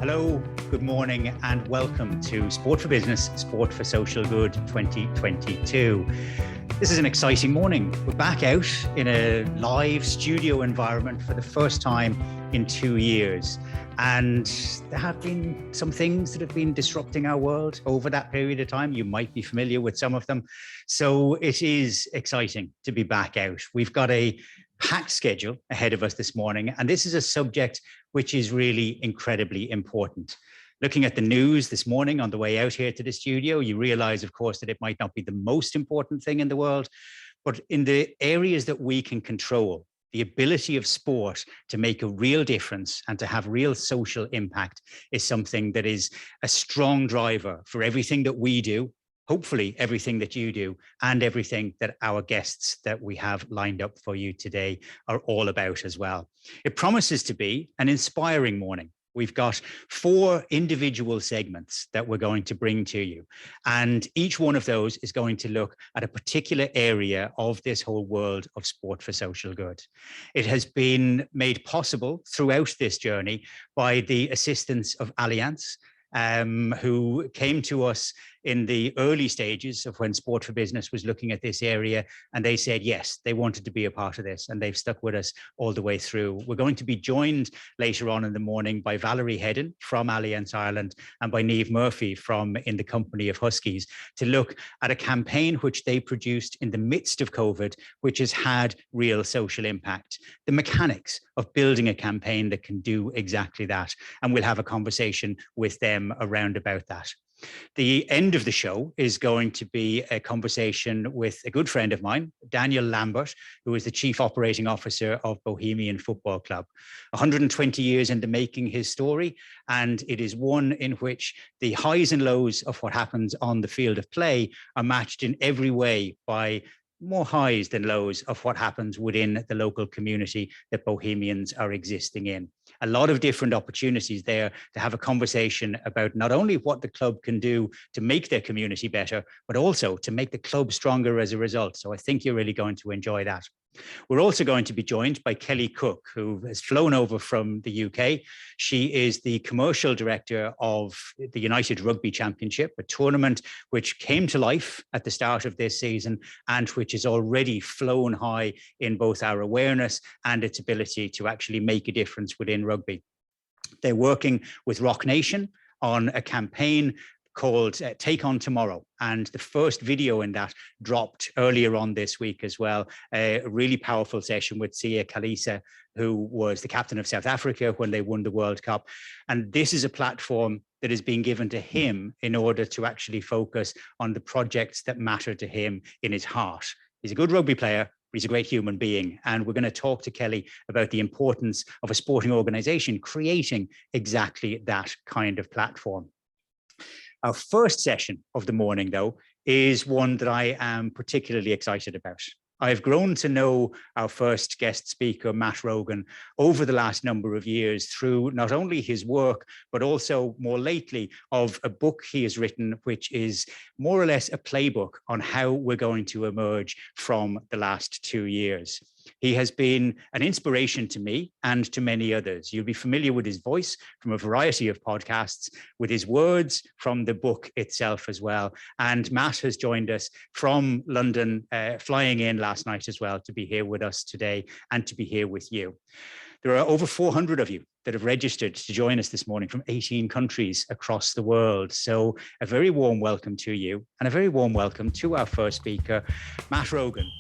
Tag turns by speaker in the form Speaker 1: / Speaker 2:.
Speaker 1: Hello, good morning, and welcome to Sport for Business, Sport for Social Good 2022. This is an exciting morning. We're back out in a live studio environment for the first time in 2 years. And there have been some things that have been disrupting our world over that period of time. You might be familiar with some of them. So it is exciting to be back out. We've got a packed schedule ahead of us this morning, and this is a subject which is really incredibly important. Looking at the news this morning on the way out here to the studio, you realize, of course, that it might not be the most important thing in the world, but in the areas that we can control, the ability of sport to make a real difference and to have real social impact is something that is a strong driver for everything that we do, hopefully everything that you do, and everything that our guests that we have lined up for you today are all about as well. It promises to be an inspiring morning. We've got 4 individual segments that we're going to bring to you. And each one of those is going to look at a particular area of this whole world of sport for social good. It has been made possible throughout this journey by the assistance of Allianz, who came to us in the early stages of when Sport for Business was looking at this area, and they said yes, they wanted to be a part of this, and they've stuck with us all the way through. We're going to be joined later on in the morning by Valerie Hedin from Allianz Ireland and by Niamh Murphy from In the Company of Huskies to look at a campaign which they produced in the midst of COVID, which has had real social impact. The mechanics of building a campaign that can do exactly that, and we'll have a conversation with them around about that. The end of the show is going to be a conversation with a good friend of mine, Daniel Lambert, who is the Chief Operating Officer of Bohemian Football Club. 120 years in the making, his story, and it is one in which the highs and lows of what happens on the field of play are matched in every way by more highs than lows of what happens within the local community that Bohemians are existing in. A lot of different opportunities there to have a conversation about not only what the club can do to make their community better, but also to make the club stronger as a result. So I think you're really going to enjoy that. We're also going to be joined by Kelly Cooke, who has flown over from the UK. She is the commercial director of the United Rugby Championship, a tournament which came to life at the start of this season and which has already flown high in both our awareness and its ability to actually make a difference within rugby. They're working with Rock Nation on a campaign called Take On Tomorrow. And the first video in that dropped earlier on this week as well. A really powerful session with Siya Kolisi, who was the captain of South Africa when they won the World Cup. And this is a platform that is being given to him in order to actually focus on the projects that matter to him in his heart. He's a good rugby player. He's a great human being. And we're going to talk to Kelly about the importance of a sporting organization creating exactly that kind of platform. Our first session of the morning, though, is one that I am particularly excited about. I've grown to know our first guest speaker, Matt Rogan, over the last number of years through not only his work, but also more lately of a book he has written, which is more or less a playbook on how we're going to emerge from the last 2 years. He has been an inspiration to me and to many others. You'll be familiar with his voice from a variety of podcasts, with his words from the book itself as well. And Matt has joined us from London, flying in last night as well to be here with us today and to be here with you. There are over 400 of you that have registered to join us this morning from 18 countries across the world. So a very warm welcome to you and a very warm welcome to our first speaker, Matt Rogan.